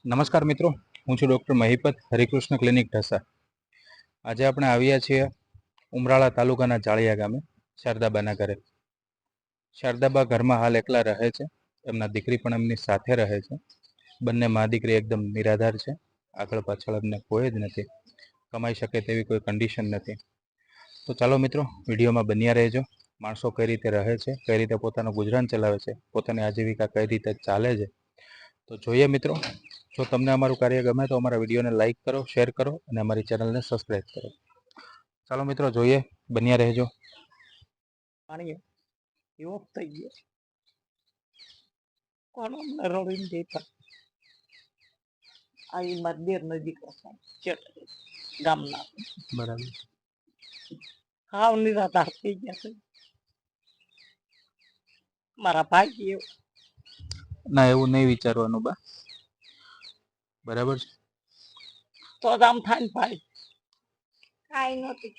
નમસ્કાર મિત્રો, હું છું ડૉક્ટર મહિપત, હરિકૃષ્ણ ક્લિનિક ઢસા. આજે આપણે આવ્યા છીએ ઉમરાળા તાલુકાના જાળિયા ગામે શારદાબાના ઘરે. શારદાબા ઘરમાં હાલ એકલા રહે છે. એમના દીકરી પણ એમની સાથે રહે છે. બંને મા દીકરી એકદમ નિરાધાર છે. આગળ પાછળ એમને કોઈ જ નથી, કમાઈ શકે તેવી કોઈ કન્ડિશન નથી. તો ચાલો મિત્રો, વિડીયોમાં બન્યા રહેજો. માણસો કઈ રીતે રહે છે, કઈ રીતે પોતાનું ગુજરાન ચલાવે છે, પોતાની આજીવિકા કઈ રીતે ચાલે છે, તો જોઈએ મિત્રો. જો તમને અમારું કાર્ય ગમે તો અમારા વિડીયોને લાઇક કરો, શેર કરો અને અમારી ચેનલને સબસ્ક્રાઈબ કરો. ચાલો મિત્રો, જોઈએ, બન્યા રહેજો. પાણી એવો થઈ ગયો કોણ અમને રડીને દેતા. આ મારા દેર નજીક ગામના બરાબર. હાવ નિરાધાર થઈ ગયા છે મારા ભાઈ. ના, એવું નહીં વિચારવાનું બા, બરાબર છે. તો જ આમ થાય ને ભાઈ. કાંઈ નતું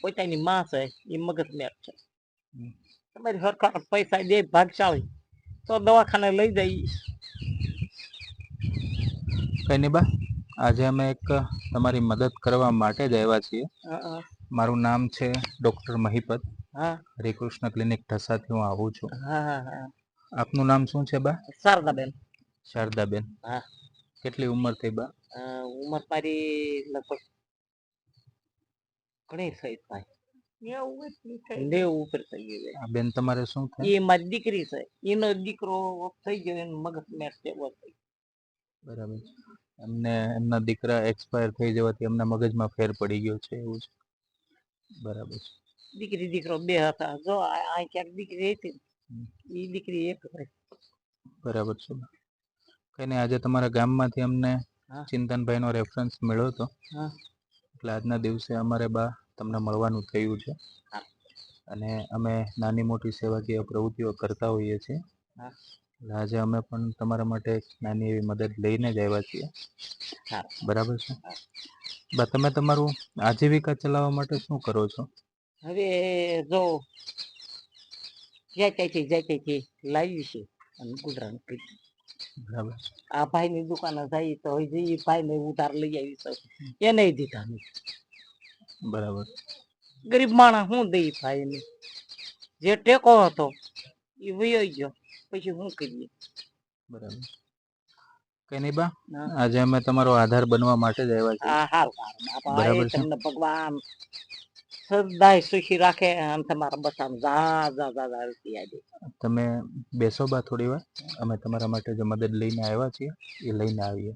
પોતાની માં છે એ મગજ મેર છે. તમારી સરકાર પૈસા દે ભાગશાળી તો દવાખાને લઈ જઈ. કઈ નહીં બા, આજે અમે એક તમારી મદદ કરવા માટે જ આવ્યા છીએ. મારું નામ છે ડૉક્ટર મહિપત, હરિકૃષ્ણ ક્લિનિક ઢસાથી હું આવું છું. આપનું નામ શું છે બા? શારદાબેન. શારદાબેન. હા. કેટલી ઉંમર થઈ બા? ઉંમર મારી લગભગ ઘણી થઈ ભાઈ, 90 ઉપર થઈ ગઈ. આ બેન તમારે શું થાય? એ મારી દીકરી છે, એનો દીકરો થઈ ગયો, એનો મગજ મેર છે. બરાબર. એમને એમના દીકરા એક્સપાયર થઈ જવાથી એમના મગજમાં ફેર પડી ગયો છે, એવું છે? બરાબર. દીકરી દીકરો બે હતા. જો આ ક્યાંક દીકરી હતી, એ દીકરી એક હતી. બરાબર છે. કઈ નહીં, આજે તમારા ગામમાંથી અમને ચિંતનભાઈનો રેફરન્સ મળ્યો હતો, એટલે આજના દિવસે અમારે બા તમને મળવાનું થયું છે. અને અમે નાની મોટી સેવાકીય પ્રવૃત્તિઓ કરતા હોઈએ છીએ. એટલે આજે અમે પણ તમારા માટે એક નાની એવી મદદ લઈને જ આવ્યા છીએ. બરાબર છે. બા, તમે તમારું આજીવિકા ચલાવવા માટે શું કરો છો? હવે જો જાય લાવી છે અને ગુજરાન કરી. બરાબર. આ ભાઈ ની દુકાને જાય તો એ ભાઈ ને ઉધાર લઈ આવી શકું, એને દીધા નહીં. બરાબર. ગરીબ માણસ શું દઈ ભાઈ ને? જે ટેકો હતો એ વયો ગયો, પછી શું કરીએ? બરાબર. કઈ નહીં બા, આજે અમે તમારો આધાર બનવા માટે જ આવ્યા છીએ. બરાબર છે. તમને ભગવાન સદાય સુખી રાખે અને તમારા બધાને તમે બેસો બા થોડી વાર, અમે તમારા માટે જે મદદ લઈને આવ્યા છીએ એ લઈને આવીએ.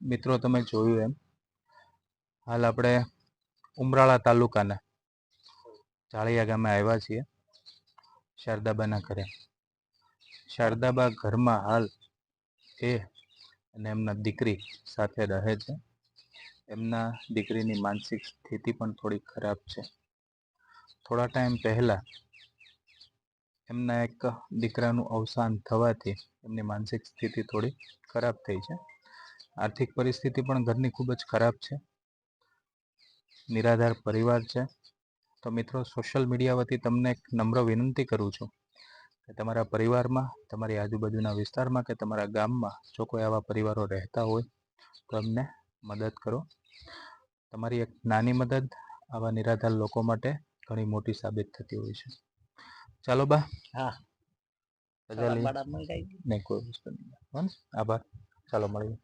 મિત્રો, તમે જોયું એમ, હાલ આપણે ઉમરાળા તાલુકાના જાળિયા ગામે આવ્યા છીએ શારદાબાના ઘરે. શારદાબા ઘરમાં હાલ એ અને એમના દીકરી સાથે રહે છે. એમના દીકરીની માનસિક સ્થિતિ પણ થોડી ખરાબ છે. થોડા ટાઈમ પહેલાં એમના એક દીકરાનું અવસાન થવાથી એમની માનસિક સ્થિતિ થોડી ખરાબ થઈ છે. આર્થિક પરિસ્થિતિ પણ ઘરની ખૂબ જ ખરાબ છે. નિરાધાર પરિવાર છે. તો મિત્રો, સોશિયલ મીડિયા વતી તમને એક નમ્ર વિનંતી કરું છું કે તમારા પરિવારમાં, તમારી આજુબાજુના વિસ્તારમાં કે તમારા ગામમાં જો કોઈ આવા પરિવારો રહેતા હોય તો એમને મદદ કરો. તમારી એક નાની મદદ આવા નિરાધાર લોકો માટે ઘણી મોટી સાબિત થતી હોય છે. ચાલો બા, હા રજા લઈએ. બાળા મંગાઈ નહીં, કોઈ વસ્તુ નહીં. આભાર. ચાલો મળીએ.